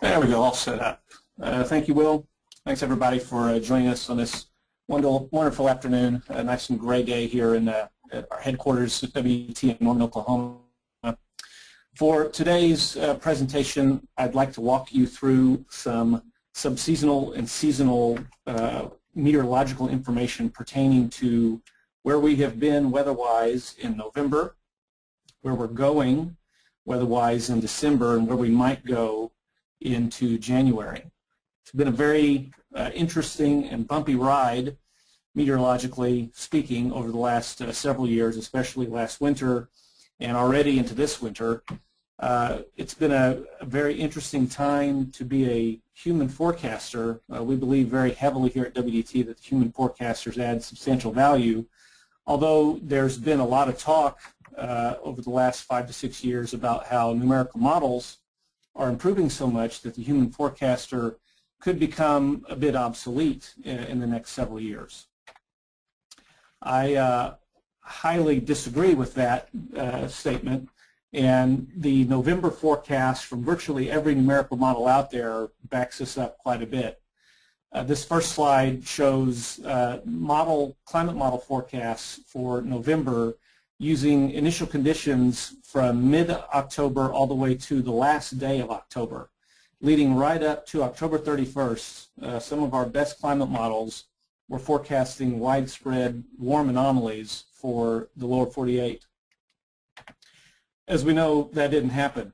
There we go, all set up. Thank you, Will. Thanks, everybody, for joining us on this wonderful afternoon. A nice and gray day here at our headquarters at WDT in Norman, Oklahoma. For today's presentation, I'd like to walk you through some subseasonal and seasonal meteorological information pertaining to where we have been weather-wise in November, where we're going weather-wise in December, and where we might go into January. It's been a very interesting and bumpy ride, meteorologically speaking, over the last several years, especially last winter and already into this winter. It's been a very interesting time to be a human forecaster. We believe very heavily here at WDT that the human forecasters add substantial value, although there's been a lot of talk over the last 5 to 6 years about how numerical models are improving so much that the human forecaster could become a bit obsolete in the next several years. I highly disagree with that statement, and the November forecast from virtually every numerical model out there backs this up quite a bit. This first slide shows climate model forecasts for November using initial conditions from mid-October all the way to the last day of October, leading right up to October 31st. Some of our best climate models were forecasting widespread warm anomalies for the lower 48. As we know, that didn't happen.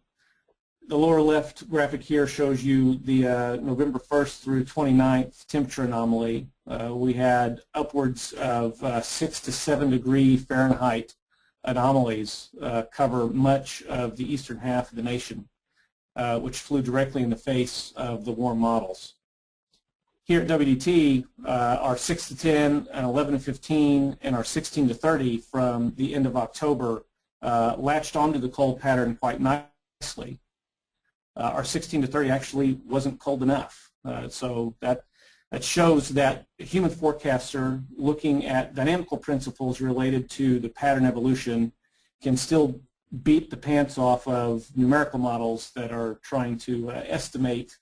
The lower left graphic here shows you the November 1st through 29th temperature anomaly. We had upwards of 6 to 7 degree Fahrenheit anomalies cover much of the eastern half of the nation, which flew directly in the face of the warm models. Here at WDT, our 6 to 10, and 11 to 15, and our 16 to 30 from the end of October latched onto the cold pattern quite nicely. Our 16 to 30 actually wasn't cold enough, so that shows that a human forecaster looking at dynamical principles related to the pattern evolution can still beat the pants off of numerical models that are trying to estimate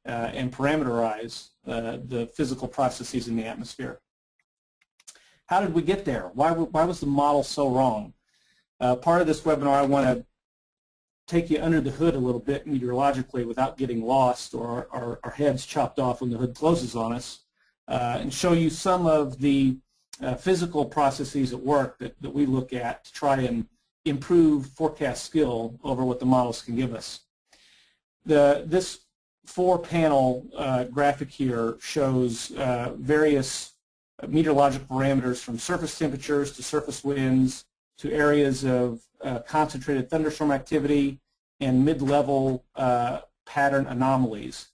and parameterize the physical processes in the atmosphere. How did we get there? Why was the model so wrong? Part of this webinar, I want to take you under the hood a little bit meteorologically without getting lost or our heads chopped off when the hood closes on us, and show you some of the physical processes at work that we look at to try and improve forecast skill over what the models can give us. This 4-panel graphic here shows various meteorological parameters from surface temperatures to surface winds to areas of concentrated thunderstorm activity and mid-level pattern anomalies.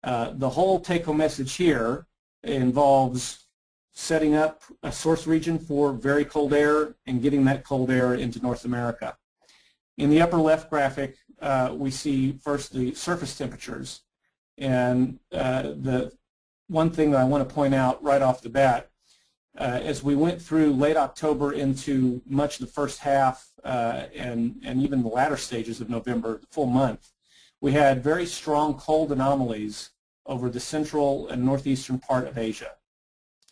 The whole take-home message here involves setting up a source region for very cold air and getting that cold air into North America. In the upper left graphic, we see first the surface temperatures. And the one thing that I want to point out right off the bat, as we went through late October into much of the first half and even the latter stages of November, the full month, we had very strong cold anomalies over the central and northeastern part of Asia.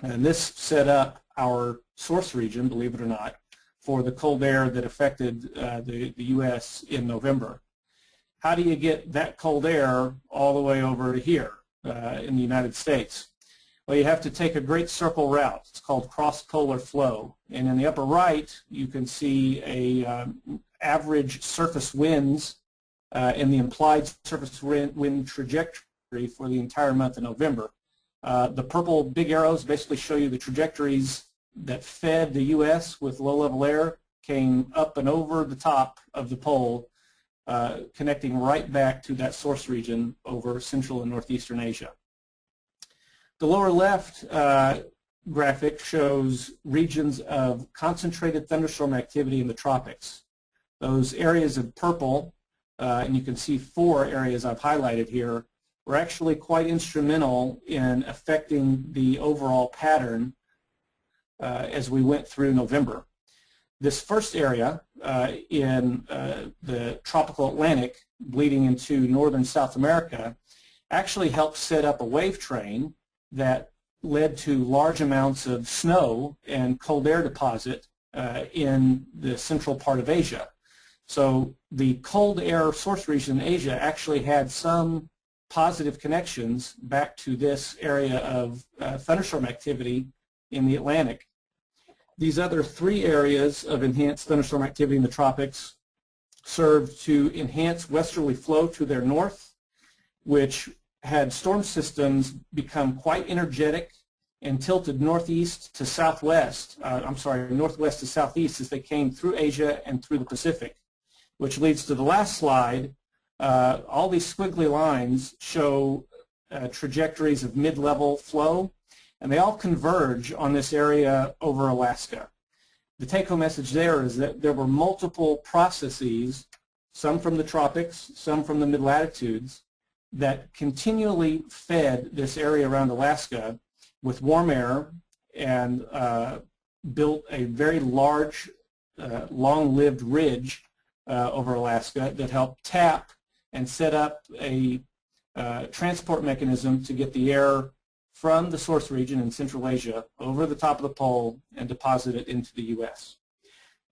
And this set up our source region, believe it or not, for the cold air that affected the U.S. in November. How do you get that cold air all the way over to here in the United States? Well, you have to take a great circle route. It's called cross-polar flow. And in the upper right, you can see a average surface winds and the implied surface wind trajectory for the entire month of November. The purple big arrows basically show you the trajectories that fed the U.S. with low-level air, came up and over the top of the pole, connecting right back to that source region over Central and Northeastern Asia. The lower left graphic shows regions of concentrated thunderstorm activity in the tropics. Those areas of purple, and you can see 4 areas I've highlighted here, were actually quite instrumental in affecting the overall pattern as we went through November. This first area in the tropical Atlantic bleeding into northern South America actually helped set up a wave train that led to large amounts of snow and cold air deposit in the central part of Asia. So the cold air source region in Asia actually had some positive connections back to this area of thunderstorm activity in the Atlantic. These other three areas of enhanced thunderstorm activity in the tropics served to enhance westerly flow to their north, which had storm systems become quite energetic and tilted northeast to southwest, northwest to southeast as they came through Asia and through the Pacific, which leads to the last slide. All these squiggly lines show trajectories of mid-level flow, and they all converge on this area over Alaska. The take-home message there is that there were multiple processes, some from the tropics, some from the mid-latitudes, that continually fed this area around Alaska with warm air and built a very large, long-lived ridge over Alaska that helped tap and set up a transport mechanism to get the air from the source region in Central Asia over the top of the pole and deposit it into the U.S.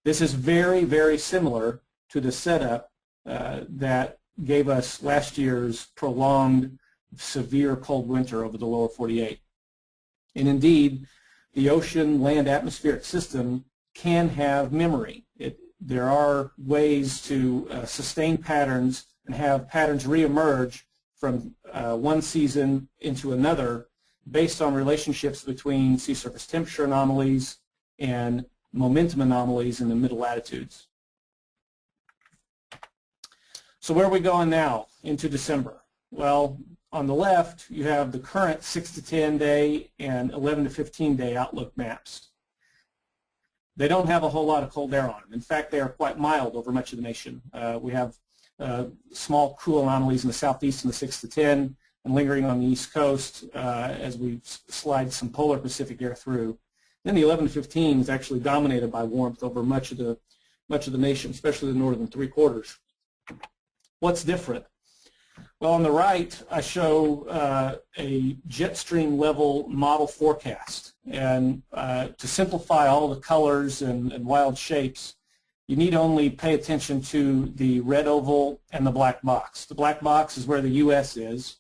This is very, very similar to the setup that gave us last year's prolonged, severe cold winter over the lower 48. And indeed, the ocean-land atmospheric system can have memory. There are ways to sustain patterns and have patterns reemerge from one season into another based on relationships between sea surface temperature anomalies and momentum anomalies in the middle latitudes. So where are we going now into December? Well, on the left, you have the current 6 to 10 day and 11 to 15 day outlook maps. They don't have a whole lot of cold air on them. In fact, they are quite mild over much of the nation. We have small cool anomalies in the southeast in the 6 to 10 and lingering on the east coast as we slide some polar Pacific air through. Then the 11 to 15 is actually dominated by warmth over much of the nation, especially the northern three-quarters. What's different? Well, on the right, I show a jet stream level model forecast. And to simplify all the colors and wild shapes, you need only pay attention to the red oval and the black box. The black box is where the U.S. is.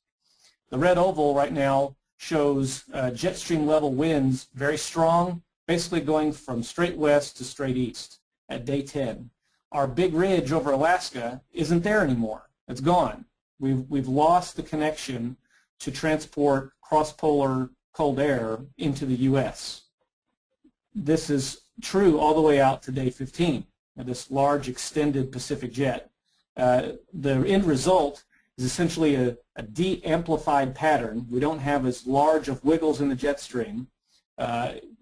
The red oval right now shows jet stream level winds very strong, basically going from straight west to straight east at day 10. Our big ridge over Alaska isn't there anymore. It's gone. We've lost the connection to transport cross-polar cold air into the U.S. This is true all the way out to day 15, this large extended Pacific jet. The end result is essentially a de-amplified pattern. We don't have as large of wiggles in the jet stream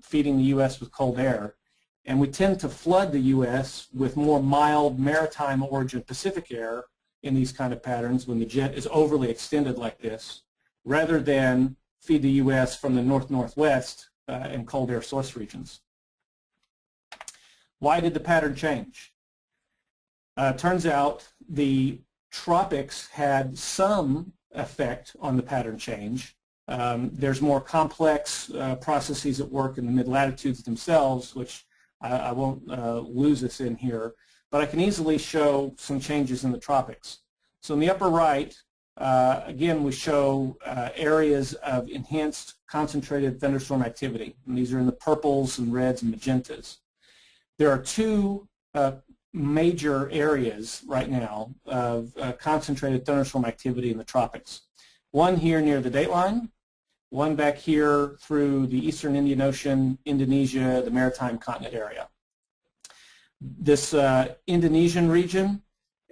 feeding the U.S. with cold air, and we tend to flood the U.S. with more mild maritime origin Pacific air in these kind of patterns when the jet is overly extended like this, rather than feed the U.S. from the north-northwest and cold air source regions. Why did the pattern change? Turns out the tropics had some effect on the pattern change. There's more complex processes at work in the mid-latitudes themselves, which I won't lose us in here, but I can easily show some changes in the tropics. So in the upper right, again, we show areas of enhanced concentrated thunderstorm activity, and these are in the purples and reds and magentas. There are two major areas right now of concentrated thunderstorm activity in the tropics. One here near the dateline, one back here through the eastern Indian Ocean, Indonesia, the maritime continent area. This Indonesian region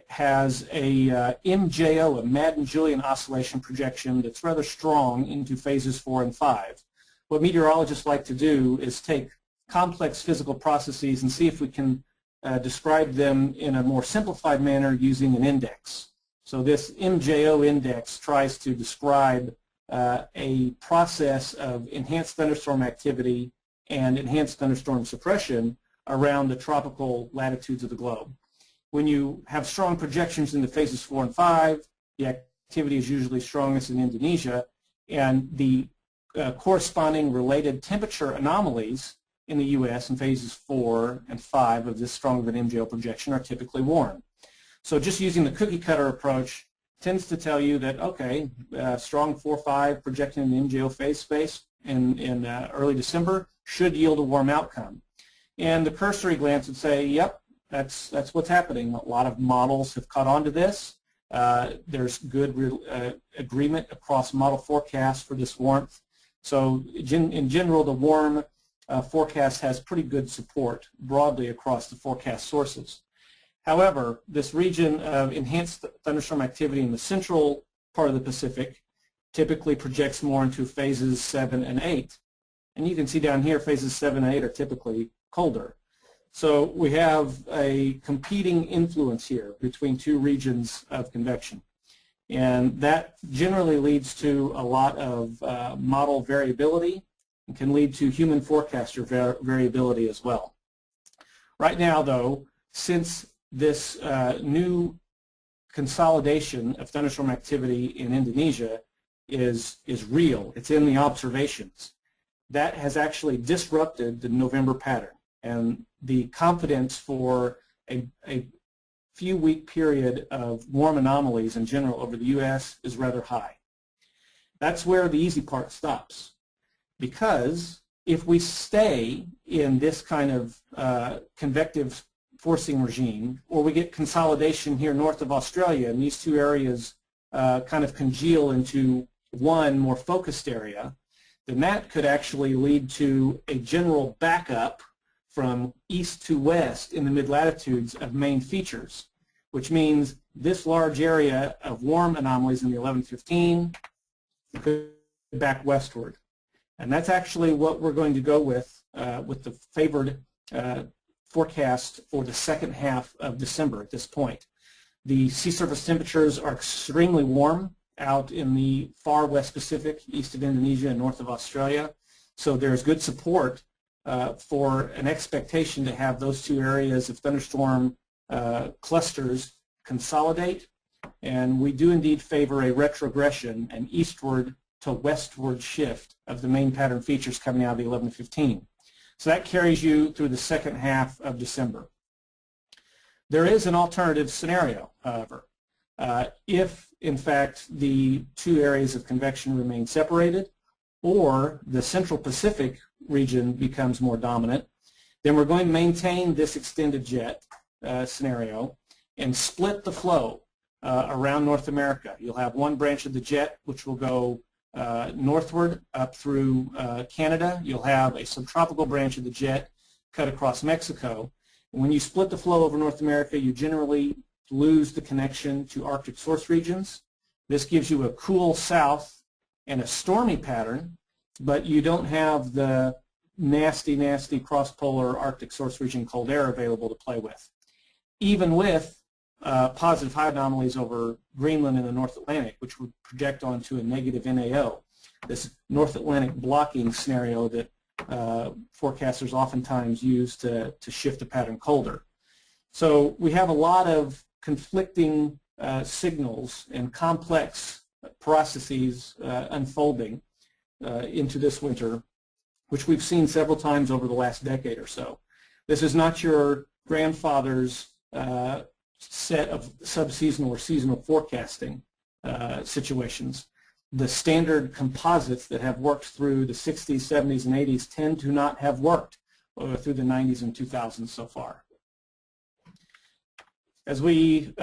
has a MJO, a Madden-Julian oscillation projection that's rather strong into phases 4 and 5. What meteorologists like to do is take complex physical processes and see if we can describe them in a more simplified manner using an index. So this MJO index tries to describe a process of enhanced thunderstorm activity and enhanced thunderstorm suppression around the tropical latitudes of the globe. When you have strong projections into phases 4 and 5, the activity is usually strongest in Indonesia, and the corresponding related temperature anomalies in the U.S. in phases 4 and 5 of this strong of an MJO projection are typically warm. So just using the cookie cutter approach tends to tell you that, okay, strong 4-5 projecting in the MJO phase space in early December should yield a warm outcome. And the cursory glance would say, yep, that's what's happening. A lot of models have caught on to this. There's good agreement across model forecasts for this warmth. So in general, the warm forecast has pretty good support broadly across the forecast sources. However, this region of enhanced thunderstorm activity in the central part of the Pacific typically projects more into phases 7 and 8. And you can see down here phases 7 and 8 are typically colder. So we have a competing influence here between two regions of convection. And that generally leads to a lot of model variability and can lead to human forecaster variability as well. Right now, though, since this new consolidation of thunderstorm activity in Indonesia is real, it's in the observations, that has actually disrupted the November pattern. And the confidence for a few-week period of warm anomalies in general over the U.S. is rather high. That's where the easy part stops. Because if we stay in this kind of convective forcing regime, or we get consolidation here north of Australia, and these two areas kind of congeal into one more focused area, then that could actually lead to a general backup from east to west in the mid-latitudes of main features, which means this large area of warm anomalies in the 1115 could back westward. And that's actually what we're going to go with the favored forecast for the second half of December at this point. The sea surface temperatures are extremely warm out in the far West Pacific, east of Indonesia and north of Australia. So there's good support for an expectation to have those two areas of thunderstorm clusters consolidate. And we do indeed favor a retrogression, an eastward to westward shift of the main pattern features coming out of the 1115. So that carries you through the second half of December. There is an alternative scenario, however. If, in fact, the two areas of convection remain separated, or the Central Pacific region becomes more dominant, then we're going to maintain this extended jet scenario and split the flow around North America. You'll have one branch of the jet which will go northward up through Canada. You'll have a subtropical branch of the jet cut across Mexico. And when you split the flow over North America, you generally lose the connection to Arctic source regions. This gives you a cool south and a stormy pattern, but you don't have the nasty, nasty cross-polar Arctic source region cold air available to play with. Even with positive high anomalies over Greenland and the North Atlantic, which would project onto a negative NAO, this North Atlantic blocking scenario that forecasters oftentimes use to shift the pattern colder. So we have a lot of conflicting signals and complex processes unfolding into this winter, which we've seen several times over the last decade or so. This is not your grandfather's set of subseasonal or seasonal forecasting situations. The standard composites that have worked through the 60s, 70s, and 80s tend to not have worked through the 90s and 2000s so far. As we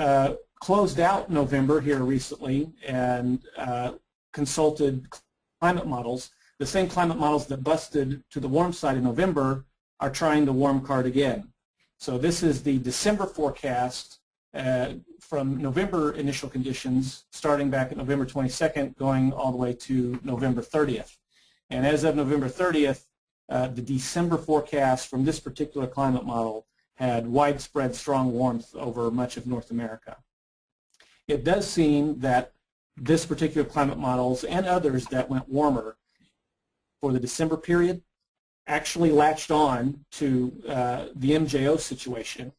closed out November here recently and consulted climate models, the same climate models that busted to the warm side in November are trying the warm card again. So this is the December forecast from November initial conditions, starting back at November 22nd, going all the way to November 30th. And as of November 30th, the December forecast from this particular climate model had widespread strong warmth over much of North America. It does seem that this particular climate models and others that went warmer for the December period actually latched on to the MJO situation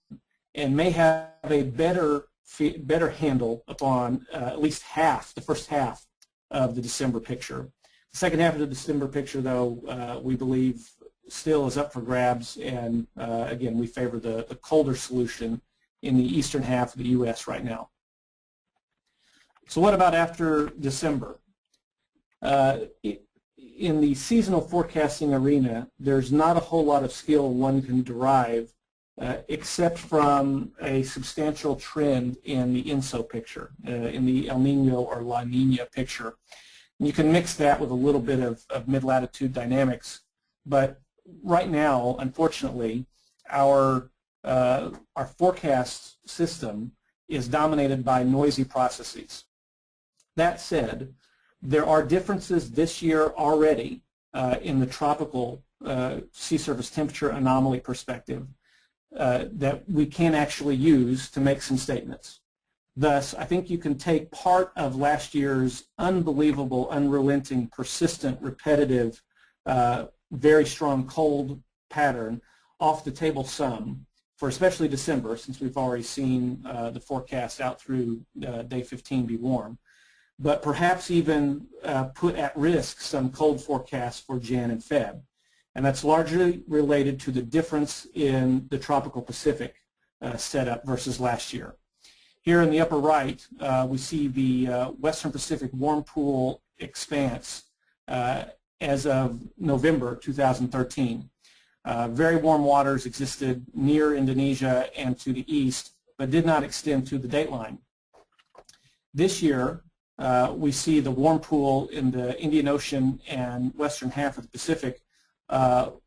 and may have a better handle upon at least the first half of the December picture. The second half of the December picture, though, we believe still is up for grabs, and again, we favor the colder solution in the eastern half of the U.S. right now. So what about after December? In the seasonal forecasting arena, there's not a whole lot of skill one can derive except from a substantial trend in the INSO picture, in the El Nino or La Nina picture. And you can mix that with a little bit of mid-latitude dynamics, but right now, unfortunately, our forecast system is dominated by noisy processes. That said, there are differences this year already in the tropical sea surface temperature anomaly perspective that we can actually use to make some statements. Thus, I think you can take part of last year's unbelievable, unrelenting, persistent, repetitive, very strong cold pattern off the table some for especially December, since we've already seen the forecast out through day 15 be warm, but perhaps even put at risk some cold forecasts for Jan and Feb. And that's largely related to the difference in the tropical Pacific setup versus last year. Here in the upper right, we see the Western Pacific warm pool expanse as of November 2013. Very warm waters existed near Indonesia and to the east, but did not extend to the dateline. This year, we see the warm pool in the Indian Ocean and western half of the Pacific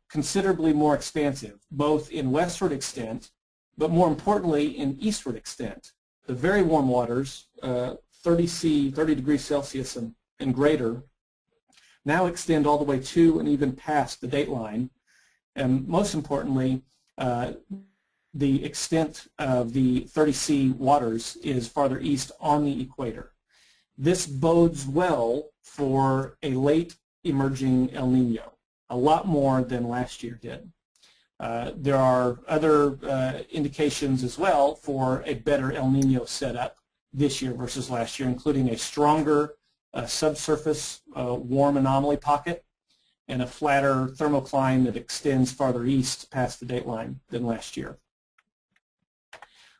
considerably more expansive, both in westward extent, but more importantly in eastward extent. The very warm waters, 30 degrees Celsius and greater, now extend all the way to and even past the dateline. And most importantly, the extent of the 30C waters is farther east on the equator. This bodes well for a late emerging El Nino, a lot more than last year did. There are other indications as well for a better El Nino setup this year versus last year, including a stronger subsurface warm anomaly pocket and a flatter thermocline that extends farther east past the dateline than last year.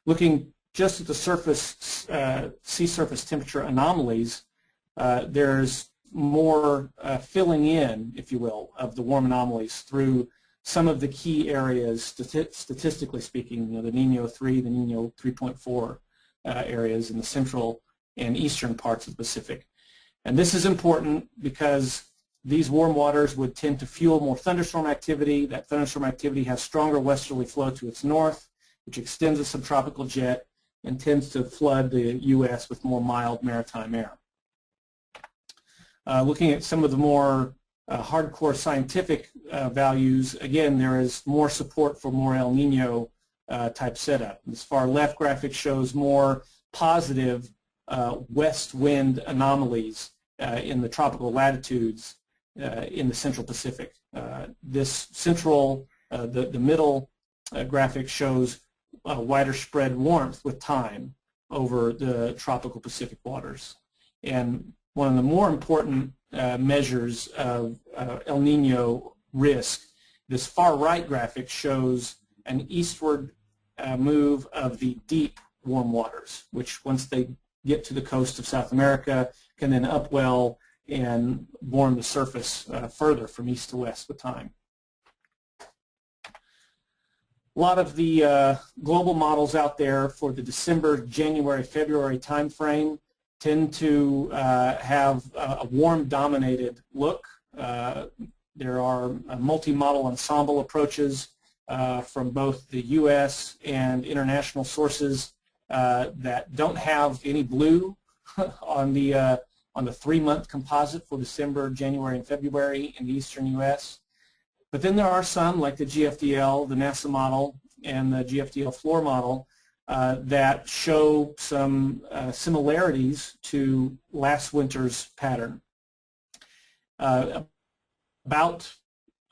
Looking just at the surface, sea surface temperature anomalies, there's more filling in, if you will, of the warm anomalies through some of the key areas, statistically speaking, the Nino 3, the Nino 3.4 areas in the central and eastern parts of the Pacific. And this is important because these warm waters would tend to fuel more thunderstorm activity. That thunderstorm activity has stronger westerly flow to its north, which extends the subtropical jet and tends to flood the U.S. with more mild maritime air. Looking at some of the more hardcore scientific values, again, there is more support for more El Nino type setup. This far left graphic shows more positive west wind anomalies in the tropical latitudes in the central Pacific. This central, the middle graphic shows wider spread warmth with time over the tropical Pacific waters. And one of the more important measures of El Nino risk, this far right graphic shows an eastward move of the deep warm waters, which once they get to the coast of South America can then upwell and warm the surface further from east to west with time. A lot of the global models out there for the December, January, February time frame tend to have a warm-dominated look. There are multi-model ensemble approaches from both the U.S. and international sources that don't have any blue on the 3-month composite for December, January, and February in the eastern U.S. But then there are some, like the GFDL, the NASA model, and the GFDL floor model, that show some similarities to last winter's pattern. About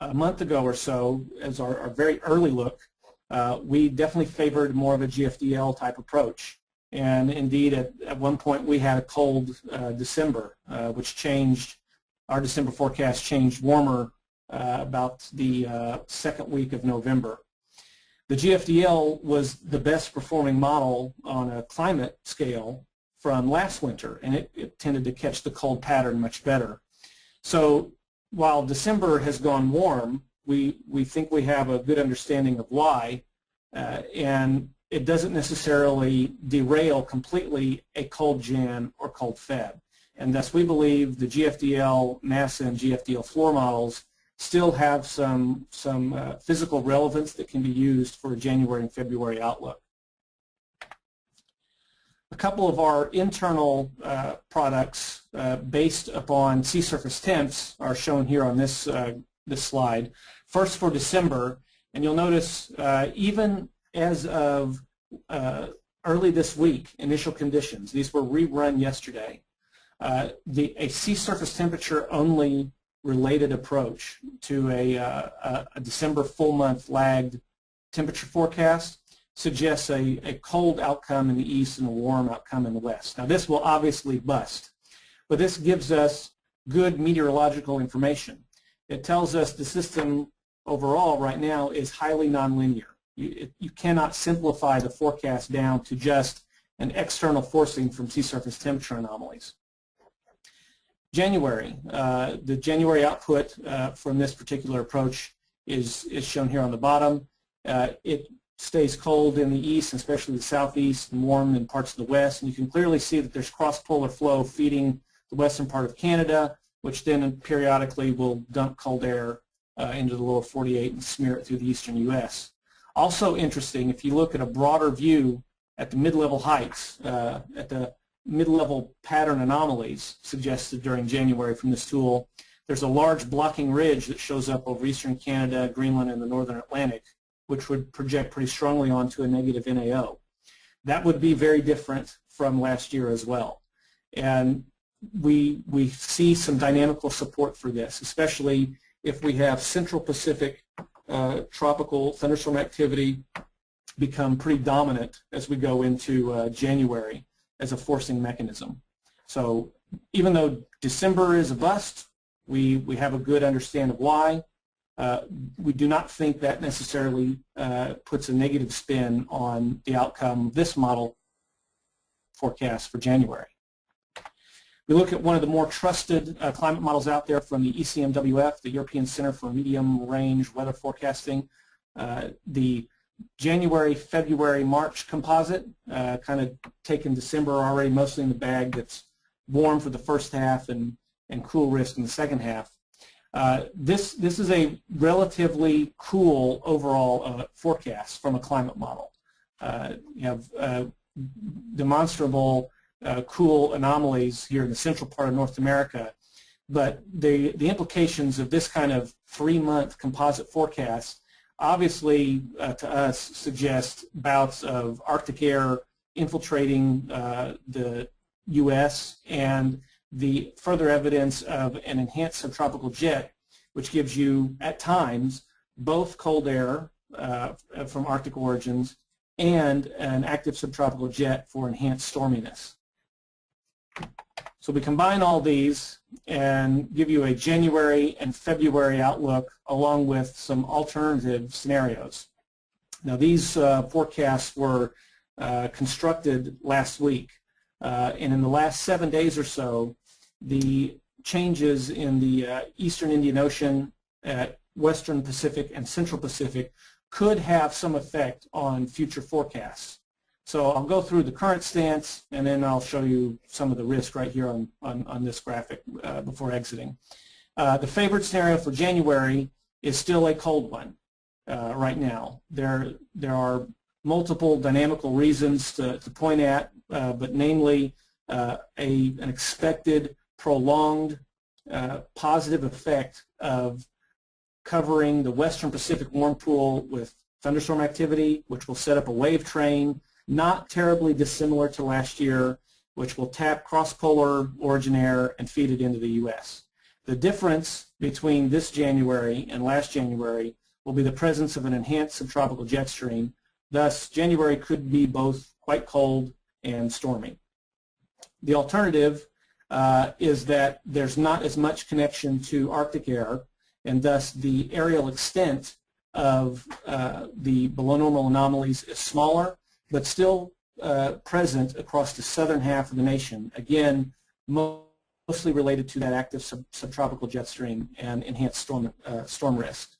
a month ago or so, as our very early look, we definitely favored more of a GFDL type approach. And indeed, at one point, we had a cold December, which changed, our December forecast changed warmer about the second week of November. The GFDL was the best performing model on a climate scale from last winter, and it tended to catch the cold pattern much better. So while December has gone warm, we think we have a good understanding of why, and it doesn't necessarily derail completely a cold Jan or cold Feb. And thus we believe the GFDL, NASA, and GFDL floor models still have some physical relevance that can be used for a January and February outlook. A couple of our internal products based upon sea surface temps are shown here on this slide. First for December, and you'll notice even as of early this week, initial conditions, these were rerun yesterday, a sea surface temperature only related approach to a December full month lagged temperature forecast suggests a cold outcome in the east and a warm outcome in the west. Now this will obviously bust, but this gives us good meteorological information. It tells us the system overall right now is highly nonlinear. You cannot simplify the forecast down to just an external forcing from sea surface temperature anomalies. January, the January output from this particular approach is shown here on the bottom. It stays cold in the east, especially the southeast, and warm in parts of the west. And you can clearly see that there's cross-polar flow feeding the western part of Canada, which then periodically will dump cold air into the lower 48 and smear it through the eastern U.S. Also interesting, if you look at a broader view at the mid-level heights, at the mid-level pattern anomalies suggested during January from this tool, there's a large blocking ridge that shows up over eastern Canada, Greenland, and the northern Atlantic, which would project pretty strongly onto a negative NAO. That would be very different from last year as well. And we see some dynamical support for this, especially if we have Central Pacific tropical thunderstorm activity become pretty dominant as we go into January as a forcing mechanism. So even though December is a bust, we have a good understanding of why. We do not think that necessarily puts a negative spin on the outcome of this model forecast for January. We look at one of the more trusted climate models out there from the ECMWF, the European Center for Medium Range Weather Forecasting. The January, February, March composite, kind of taken December already mostly in the bag, that's warm for the first half and cool risk in the second half. This is a relatively cool overall forecast from a climate model. You have demonstrable cool anomalies here in the central part of North America, but the implications of this kind of 3-month composite forecast obviously to us suggest bouts of Arctic air infiltrating the U.S. and the further evidence of an enhanced subtropical jet, which gives you at times both cold air from Arctic origins and an active subtropical jet for enhanced storminess. So we combine all these and give you a January and February outlook along with some alternative scenarios. Now these forecasts were constructed last week, and in the last 7 days or so, the changes in the eastern Indian Ocean, western Pacific, and central Pacific could have some effect on future forecasts. So I'll go through the current stance, and then I'll show you some of the risk right here on this graphic before exiting. The favored scenario for January is still a cold one right now. There are multiple dynamical reasons to point at, but namely an expected prolonged positive effect of covering the western Pacific warm pool with thunderstorm activity, which will set up a wave train, not terribly dissimilar to last year, which will tap cross-polar origin air and feed it into the U.S. The difference between this January and last January will be the presence of an enhanced subtropical jet stream. Thus, January could be both quite cold and stormy. The alternative is that there's not as much connection to Arctic air, and thus the aerial extent of the below normal anomalies is smaller, but still present across the southern half of the nation. Again, mostly related to that active subtropical jet stream and enhanced storm risk.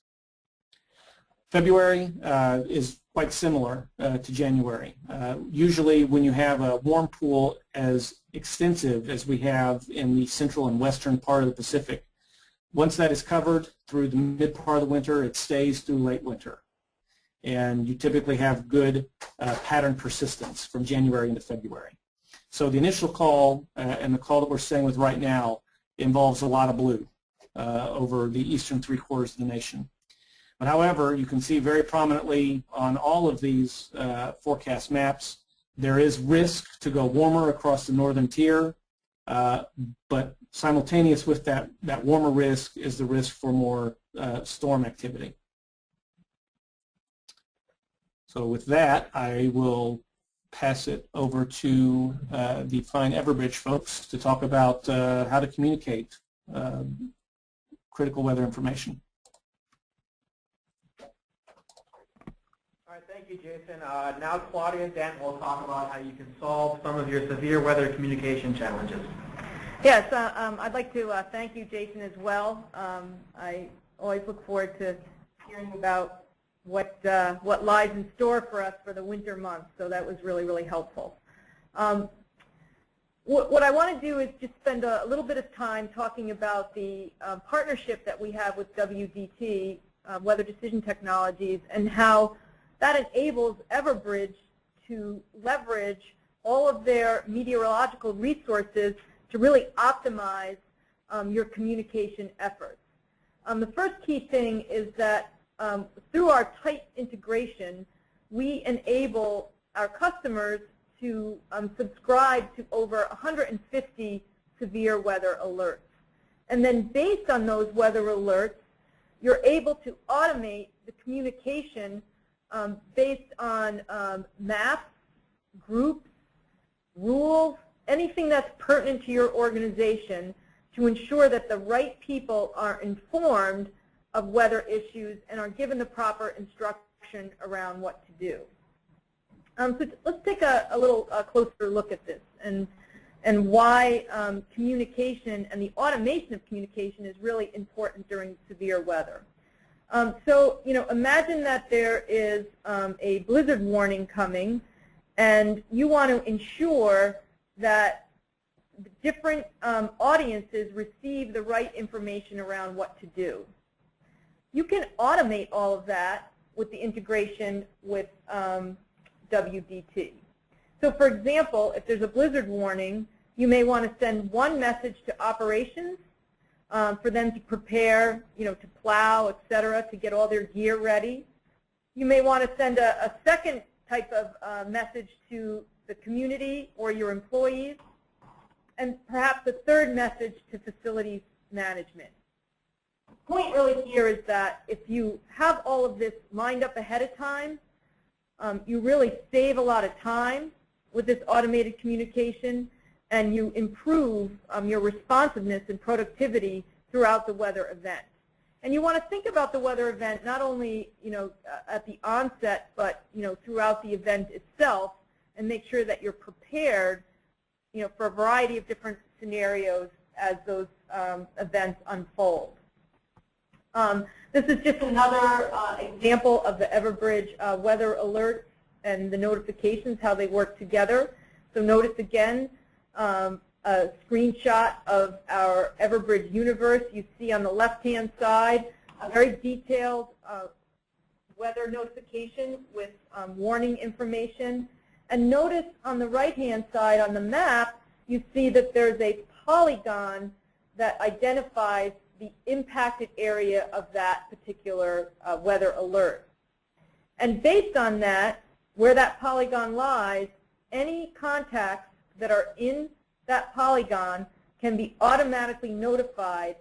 February is quite similar to January. Usually when you have a warm pool as extensive as we have in the central and western part of the Pacific, once that is covered through the mid part of the winter, it stays through late winter. And you typically have good pattern persistence from January into February. So the initial call and the call that we're staying with right now involves a lot of blue over the eastern three-quarters of the nation. But however, you can see very prominently on all of these forecast maps, there is risk to go warmer across the northern tier, but simultaneous with that warmer risk is the risk for more storm activity. So with that, I will pass it over to the fine Everbridge folks to talk about how to communicate critical weather information. All right, thank you, Jason. Now Claudia and Dan will talk about how you can solve some of your severe weather communication challenges. Yes, I'd like to thank you, Jason, as well. I always look forward to hearing about what lies in store for us for the winter months, so that was really, really helpful. What I want to do is just spend a little bit of time talking about the partnership that we have with WDT, Weather Decision Technologies, and how that enables Everbridge to leverage all of their meteorological resources to really optimize your communication efforts. The first key thing is that through our tight integration, we enable our customers to subscribe to over 150 severe weather alerts. And then based on those weather alerts, you're able to automate the communication based on maps, groups, rules, anything that's pertinent to your organization to ensure that the right people are informed of weather issues and are given the proper instruction around what to do. So let's take a little closer look at this and why communication and the automation of communication is really important during severe weather. So, imagine that there is a blizzard warning coming, and you want to ensure that the different audiences receive the right information around what to do. You can automate all of that with the integration with WDT. So for example, if there's a blizzard warning, you may want to send one message to operations for them to prepare, to plow, etc., to get all their gear ready. You may want to send a second type of message to the community or your employees, and perhaps a third message to facilities management. The point really here is that if you have all of this lined up ahead of time, you really save a lot of time with this automated communication, and you improve your responsiveness and productivity throughout the weather event. And you want to think about the weather event not only at the onset, but throughout the event itself, and make sure that you're prepared for a variety of different scenarios as those events unfold. This is just another example of the Everbridge weather alerts and the notifications, how they work together. So notice again a screenshot of our Everbridge universe. You see on the left-hand side a very detailed weather notification with warning information. And notice on the right-hand side on the map, you see that there's a polygon that identifies the impacted area of that particular weather alert. And based on that, where that polygon lies, any contacts that are in that polygon can be automatically notified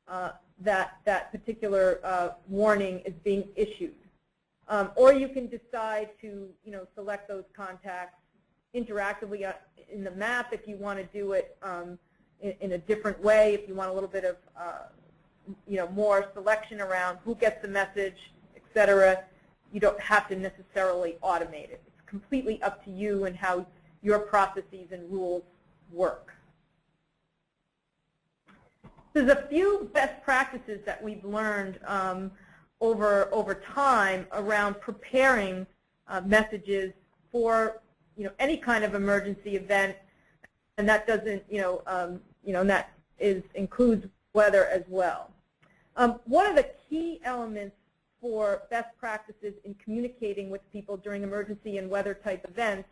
that particular warning is being issued. Or you can decide to select those contacts interactively in the map if you want to do it in a different way, if you want a little bit of more selection around who gets the message, etc. You don't have to necessarily automate it. It's completely up to you and how your processes and rules work. There's a few best practices that we've learned over time around preparing messages for any kind of emergency event, and that doesn't and that includes weather as well. One of the key elements for best practices in communicating with people during emergency and weather type events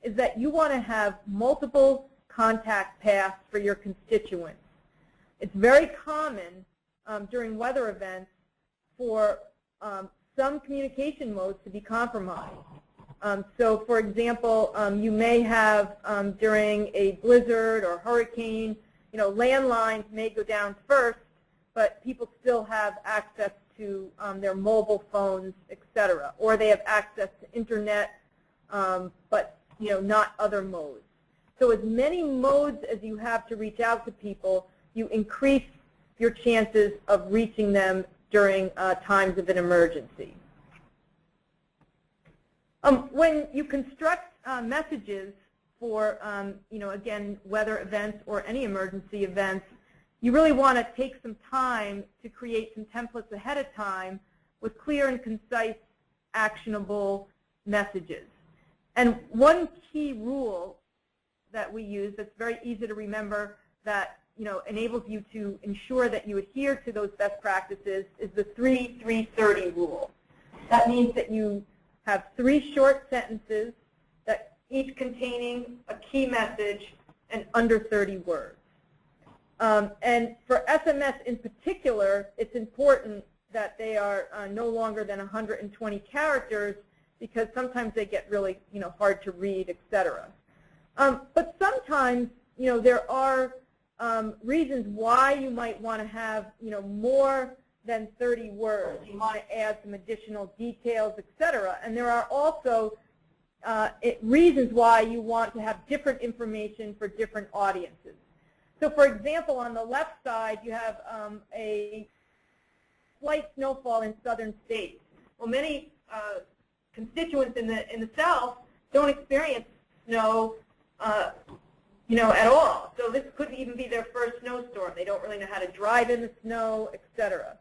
is that you want to have multiple contact paths for your constituents. It's very common during weather events for some communication modes to be compromised. So, for example, you may have during a blizzard or hurricane, landlines may go down first, but people still have access to their mobile phones, etc. Or they have access to internet, but not other modes. So as many modes as you have to reach out to people, you increase your chances of reaching them during times of an emergency. When you construct messages for, again, weather events or any emergency events, you really want to take some time to create some templates ahead of time with clear and concise, actionable messages. And one key rule that we use that's very easy to remember that enables you to ensure that you adhere to those best practices is the 3-3-30 rule. That means that you have 3 short sentences that each containing a key message and under 30 words. And for SMS in particular, it's important that they are no longer than 120 characters because sometimes they get really hard to read, etc. But sometimes there are reasons why you might want to have more than 30 words. You want to add some additional details, etc. And there are also reasons why you want to have different information for different audiences. So, for example, on the left side, you have a slight snowfall in southern states. Well, many constituents in the South don't experience snow, at all. So this could even be their first snowstorm. They don't really know how to drive in the snow, etc.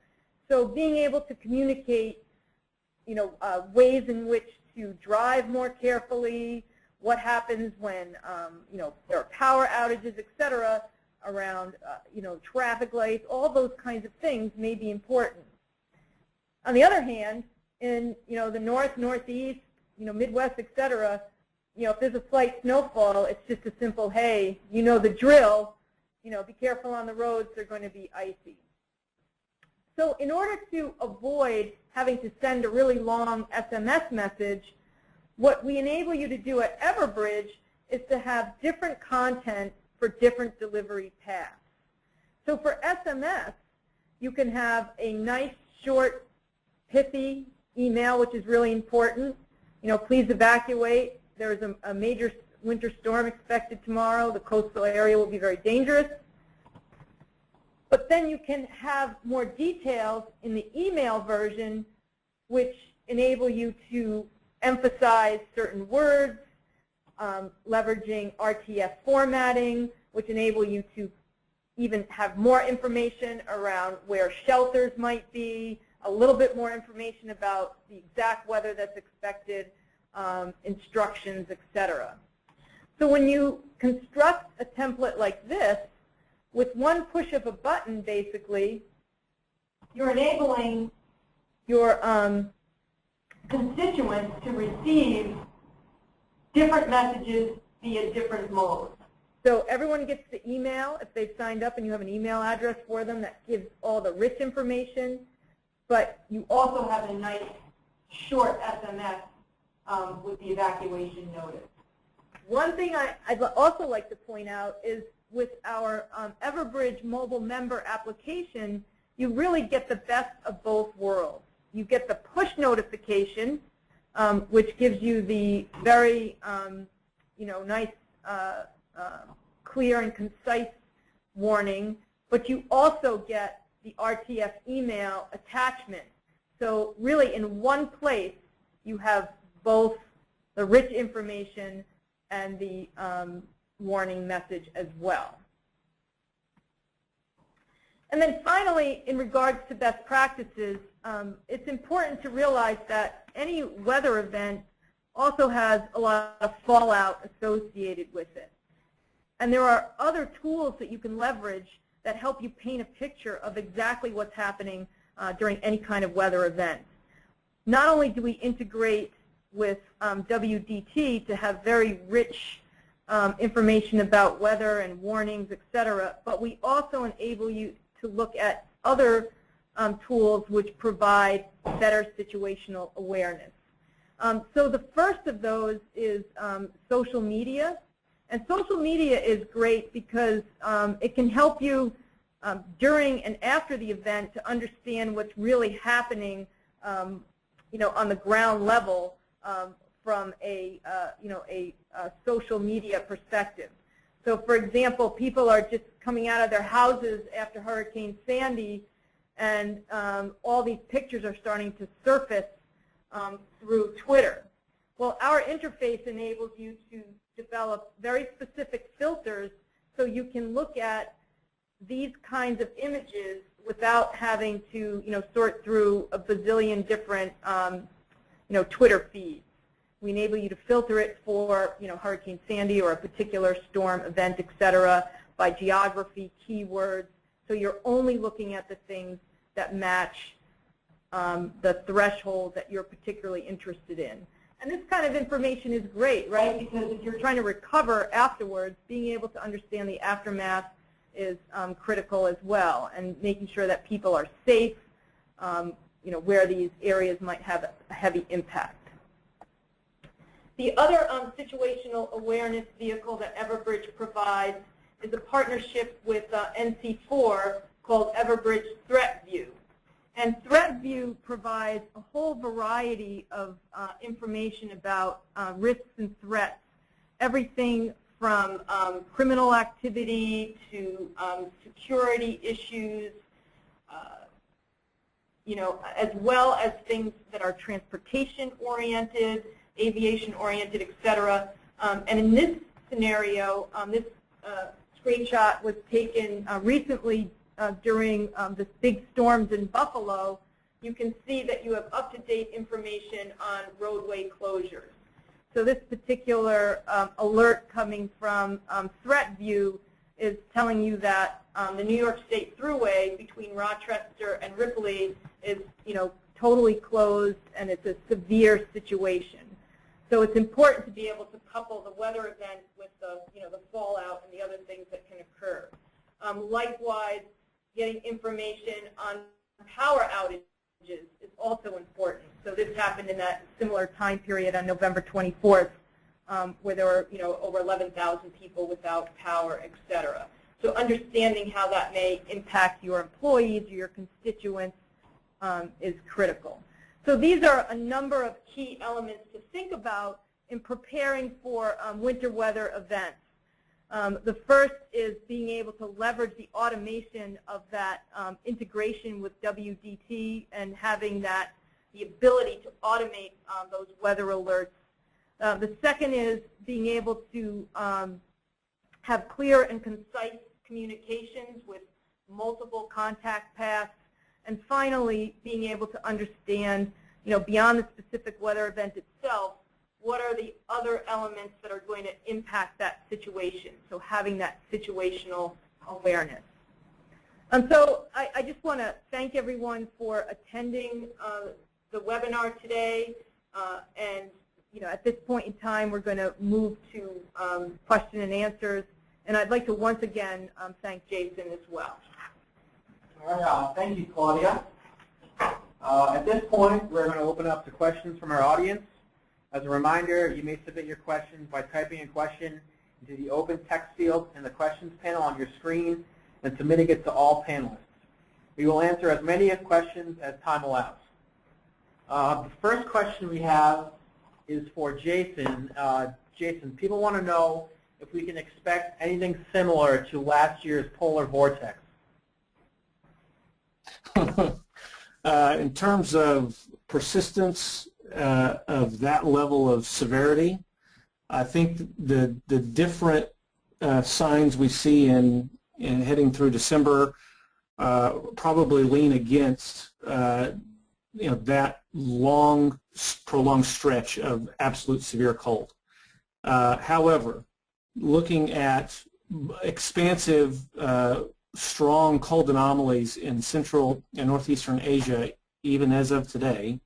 So being able to communicate, ways in which to drive more carefully, what happens when, there are power outages, etc., around, traffic lights, all those kinds of things may be important. On the other hand, in, the North, Northeast, Midwest, etc., if there's a slight snowfall, it's just a simple, hey, the drill, be careful on the roads, they're going to be icy. So in order to avoid having to send a really long SMS message, what we enable you to do at Everbridge is to have different content for different delivery paths. So for SMS, you can have a nice, short, pithy email, which is really important. Please evacuate. There's a major winter storm expected tomorrow. The coastal area will be very dangerous. But then you can have more details in the email version, which enable you to emphasize certain words, leveraging RTF formatting, which enable you to even have more information around where shelters might be, a little bit more information about the exact weather that's expected, instructions, etc. So when you construct a template like this, with one push of a button, basically, you're enabling your constituents to receive different messages via different modes. So everyone gets the email if they've signed up and you have an email address for them that gives all the rich information, but you also have a nice short SMS with the evacuation notice. One thing I'd also like to point out is with our Everbridge mobile member application, you really get the best of both worlds. You get the push notification, which gives you the very nice, clear and concise warning, but you also get the RTF email attachment. So really in one place you have both the rich information and the warning message as well. And then finally, in regards to best practices, it's important to realize that any weather event also has a lot of fallout associated with it. And there are other tools that you can leverage that help you paint a picture of exactly what's happening during any kind of weather event. Not only do we integrate with WDT to have very rich information about weather and warnings, etc., but we also enable you to look at other tools which provide better situational awareness. So the first of those is social media. And social media is great because it can help you during and after the event to understand what's really happening on the ground level from a social media perspective. So for example, people are just coming out of their houses after Hurricane Sandy, and all these pictures are starting to surface through Twitter. Well, our interface enables you to develop very specific filters so you can look at these kinds of images without having to sort through a bazillion different Twitter feeds. We enable you to filter it for Hurricane Sandy or a particular storm event, etc., by geography, keywords, so you're only looking at the things that match the threshold that you're particularly interested in. And this kind of information is great, right? Because if you're trying to recover afterwards, being able to understand the aftermath is critical as well, and making sure that people are safe, where these areas might have a heavy impact. The other situational awareness vehicle that Everbridge provides is a partnership with NC4 called Everbridge Threat View. And Threat View provides a whole variety of information about risks and threats, everything from criminal activity to security issues, as well as things that are transportation-oriented, aviation-oriented, etc. And in this scenario, this screenshot was taken recently during the big storms in Buffalo. You can see that you have up-to-date information on roadway closures. So this particular alert coming from Threat View is telling you that the New York State Thruway between Rochester and Ripley is, totally closed, and it's a severe situation. So it's important to be able to couple the weather event with the, the fallout and the other things that can occur. Likewise, getting information on power outages is also important. So this happened in that similar time period on November 24th, where there were, over 11,000 people without power, etc. So understanding how that may impact your employees or your constituents is critical. So these are a number of key elements to think about in preparing for winter weather events. The first is being able to leverage the automation of that integration with WDT and having the ability to automate those weather alerts. The second is being able to have clear and concise communications with multiple contact paths. And finally, being able to understand, beyond the specific weather event itself, what are the other elements that are going to impact that situation? So having that situational awareness. So I just want to thank everyone for attending the webinar today. And at this point in time, we're going to move to question and answers. And I'd like to once again thank Jason as well. All right, thank you, Claudia. At this point, we're going to open up to questions from our audience. As a reminder, you may submit your questions by typing a question into the open text field in the questions panel on your screen and submitting it to all panelists. We will answer as many questions as time allows. The first question we have is for Jason. Jason, people want to know if we can expect anything similar to last year's polar vortex. In terms of persistence of that level of severity, I think the different signs we see in heading through December probably lean against that long, prolonged stretch of absolute severe cold. However, looking at expansive, strong cold anomalies in Central and Northeastern Asia, even as of today,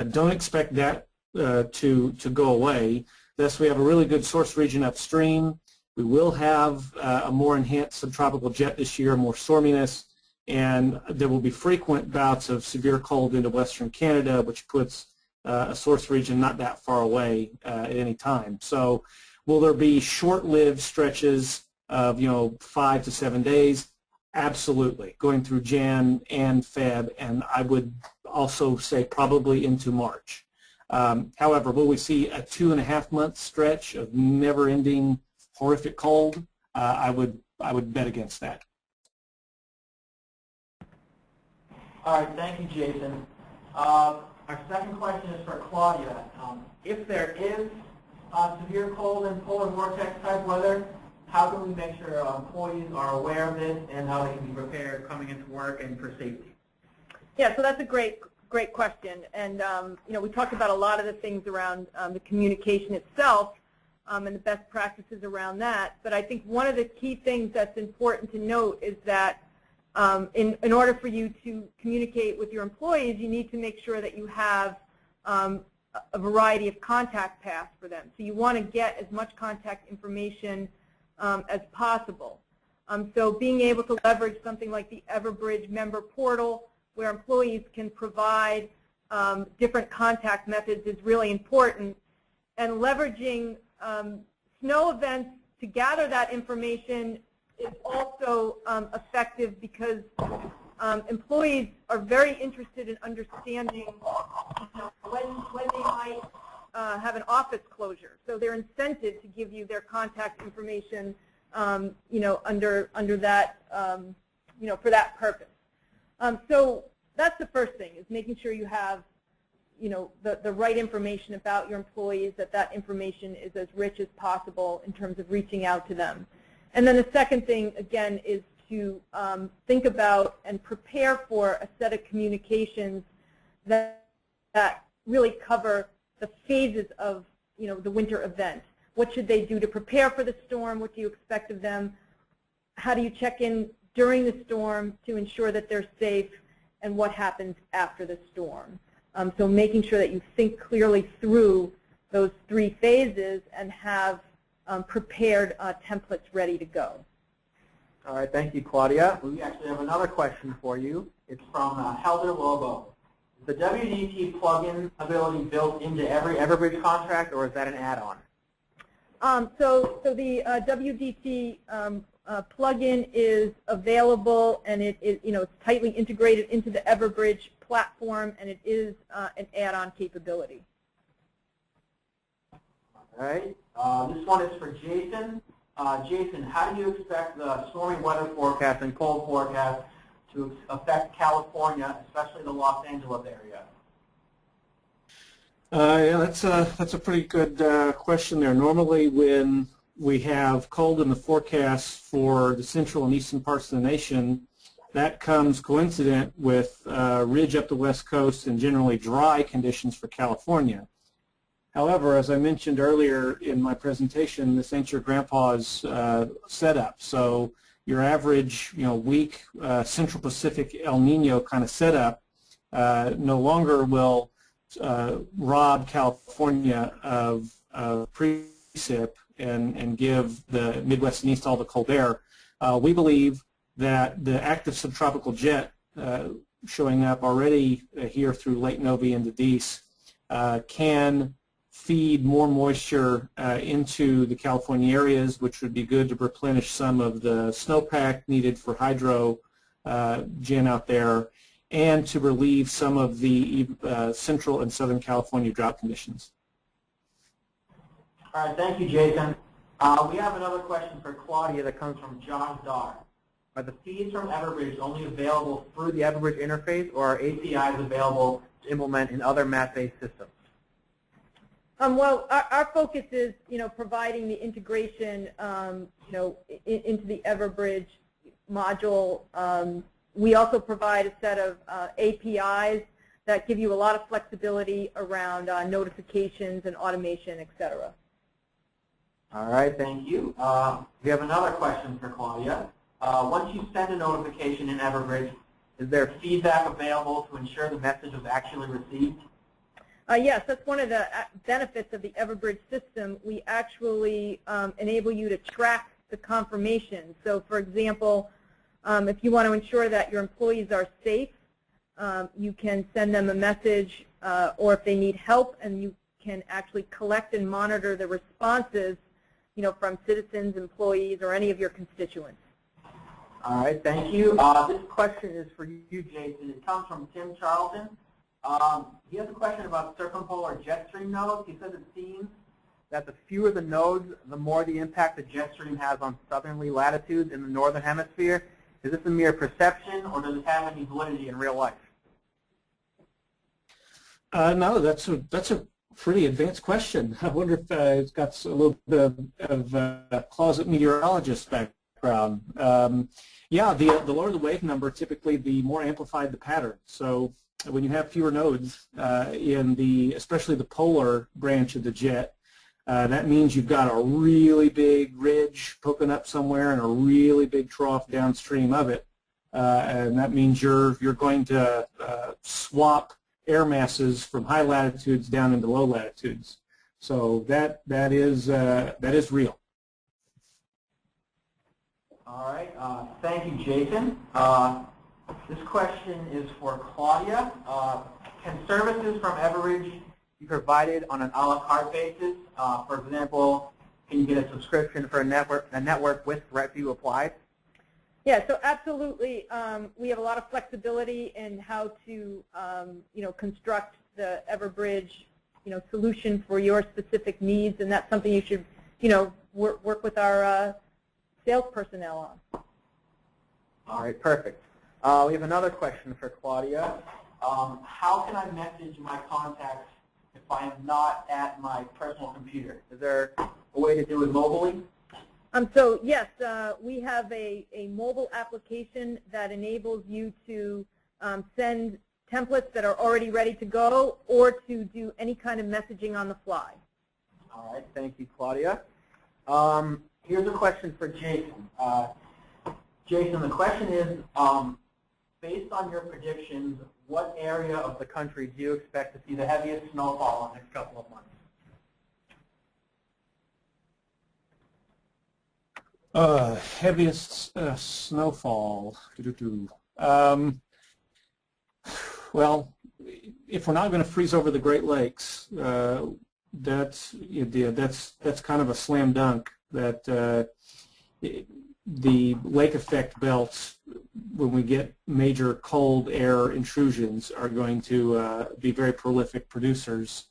don't expect that to go away. Thus, we have a really good source region upstream. We will have a more enhanced subtropical jet this year, more storminess, and there will be frequent bouts of severe cold into Western Canada, which puts a source region not that far away at any time. So will there be short-lived stretches of 5 to 7 days? Absolutely, going through Jan and Feb, and I would also say probably into March. However, will we see a 2.5-month stretch of never-ending horrific cold? I would bet against that. All right, thank you, Jason. Our second question is for Claudia. If there is severe cold and polar vortex type weather, how can we make sure employees are aware of this and how they can be prepared coming into work and for safety? Yeah, so that's a great question. And we talked about a lot of the things around the communication itself and the best practices around that. But I think one of the key things that's important to note is that in order for you to communicate with your employees, you need to make sure that you have a variety of contact paths for them. So you want to get as much contact information as possible. So being able to leverage something like the Everbridge member portal, where employees can provide different contact methods, is really important. And leveraging snow events to gather that information is also effective because employees are very interested in understanding when they might have an office closure. So they're incented to give you their contact information, under that, for that purpose. So that's the first thing, is making sure you have, the right information about your employees, that information is as rich as possible in terms of reaching out to them. And then the second thing, again, is to think about and prepare for a set of communications that really cover the phases of, the winter event. What should they do to prepare for the storm? What do you expect of them? How do you check in during the storm to ensure that they're safe? And what happens after the storm? So making sure that you think clearly through those 3 phases and have prepared templates ready to go. All right, thank you, Claudia. We actually have another question for you. It's from Helder Lobo. Is the WDT plugin ability built into every Everbridge contract, or is that an add-on? So the WDT plugin is available, and it's tightly integrated into the Everbridge platform, and it is an add-on capability. All right. This one is for Jason. Jason, how do you expect the stormy weather forecast and cold forecast to affect California, especially the Los Angeles area? Yeah, that's a pretty good question there. Normally, when we have cold in the forecast for the central and eastern parts of the nation, that comes coincident with ridge up the west coast and generally dry conditions for California. However, as I mentioned earlier in my presentation, this ain't your grandpa's setup. So your average, weak Central Pacific El Nino kind of setup no longer will rob California of precip and give the Midwest and East all the cold air. We believe that the active subtropical jet showing up already here through Lake Novi and the Dees can feed more moisture into the California areas, which would be good to replenish some of the snowpack needed for hydro gen out there, and to relieve some of the central and southern California drought conditions. All right, thank you, Jason. We have another question for Claudia that comes from John Dar. Are the feeds from Everbridge only available through the Everbridge interface, or are APIs available to implement in other map-based systems? Well, our focus is, providing the integration, into the Everbridge module. We also provide a set of APIs that give you a lot of flexibility around notifications and automation, et cetera. All right, thank you. We have another question for Claudia. Once you send a notification in Everbridge, is there feedback available to ensure the message was actually received? Yes, that's one of the benefits of the Everbridge system. We actually enable you to track the confirmation. So, for example, if you want to ensure that your employees are safe, you can send them a message, or if they need help, and you can actually collect and monitor the responses, from citizens, employees, or any of your constituents. All right, thank you. This question is for you, Jason. It comes from Tim Charlton. He has a question about circumpolar jet stream nodes. He says it seems that the fewer the nodes, the more the impact the jet stream has on southerly latitudes in the northern hemisphere. Is this a mere perception, or does it have any validity in real life? No, that's a pretty advanced question. I wonder if it's got a little bit of closet meteorologist background. Yeah, the lower the wave number, typically the more amplified the pattern. So when you have fewer nodes in especially the polar branch of the jet, that means you've got a really big ridge poking up somewhere and a really big trough downstream of it, and that means you're going to swap air masses from high latitudes down into low latitudes. So that is real. All right, thank you, Jason. This question is for Claudia. Can services from Everbridge be provided on an a la carte basis? For example, can you get a subscription for a network with ThreatView applied? Yeah, so absolutely. We have a lot of flexibility in how to, construct the Everbridge, solution for your specific needs, and that's something you should, work with our sales personnel on. All right, perfect. We have another question for Claudia. How can I message my contacts if I am not at my personal computer? Is there a way to do it mobilely? So yes, we have a mobile application that enables you to send templates that are already ready to go, or to do any kind of messaging on the fly. All right, thank you, Claudia. Here's a question for Jason. Jason, the question is, based on your predictions, what area of the country do you expect to see the heaviest snowfall in the next couple of months? Heaviest snowfall. Well, if we're not going to freeze over the Great Lakes, that's kind of a slam dunk. That the lake effect belts, when we get major cold air intrusions, are going to be very prolific producers.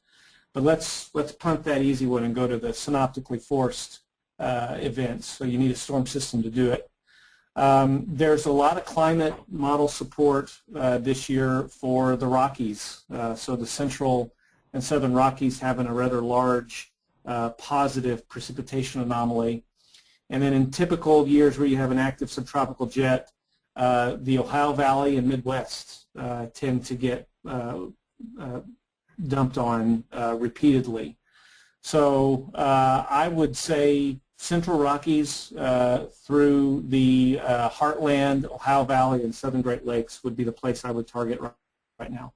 But let's punt that easy one and go to the synoptically forced events. So you need a storm system to do it. There's a lot of climate model support this year for the Rockies. So the central and southern Rockies having a rather large positive precipitation anomaly. And then in typical years where you have an active subtropical jet, the Ohio Valley and Midwest tend to get dumped on repeatedly. So I would say Central Rockies through the Heartland, Ohio Valley, and Southern Great Lakes would be the place I would target right now.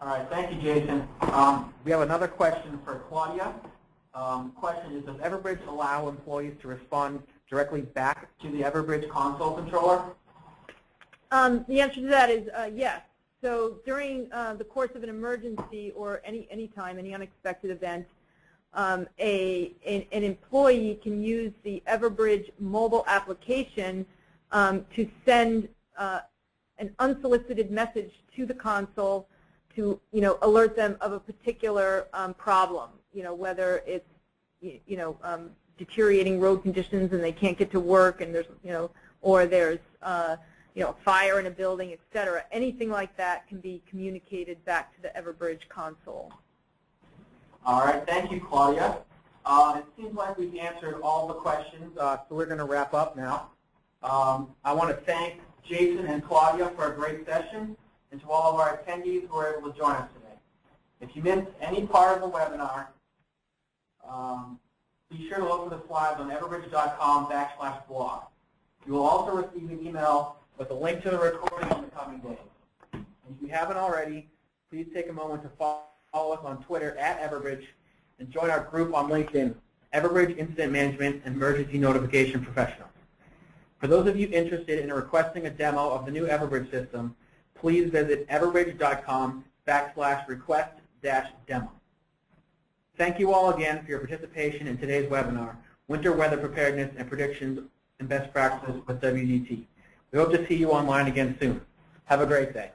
All right, thank you, Jason. We have another question for Claudia. Question is, does Everbridge allow employees to respond directly back to the Everbridge console controller? The answer to that is yes. So during the course of an emergency or any time, any unexpected event, an employee can use the Everbridge mobile application to send an unsolicited message to the console to alert them of a particular problem. Whether it's deteriorating road conditions and they can't get to work, and there's or there's fire in a building, etc. Anything like that can be communicated back to the Everbridge console. All right, thank you, Claudia. It seems like we've answered all the questions, so we're going to wrap up now. I want to thank Jason and Claudia for a great session, and to all of our attendees who were able to join us today. If you missed any part of the webinar, be sure to look for the slides on everbridge.com/blog. You will also receive an email with a link to the recording in the coming days. And if you haven't already, please take a moment to follow us on Twitter @Everbridge and join our group on LinkedIn, Everbridge Incident Management and Emergency Notification Professional. For those of you interested in requesting a demo of the new Everbridge system, please visit everbridge.com/request-demo. Thank you all again for your participation in today's webinar, Winter Weather Preparedness and Predictions and Best Practices with WDT. We hope to see you online again soon. Have a great day.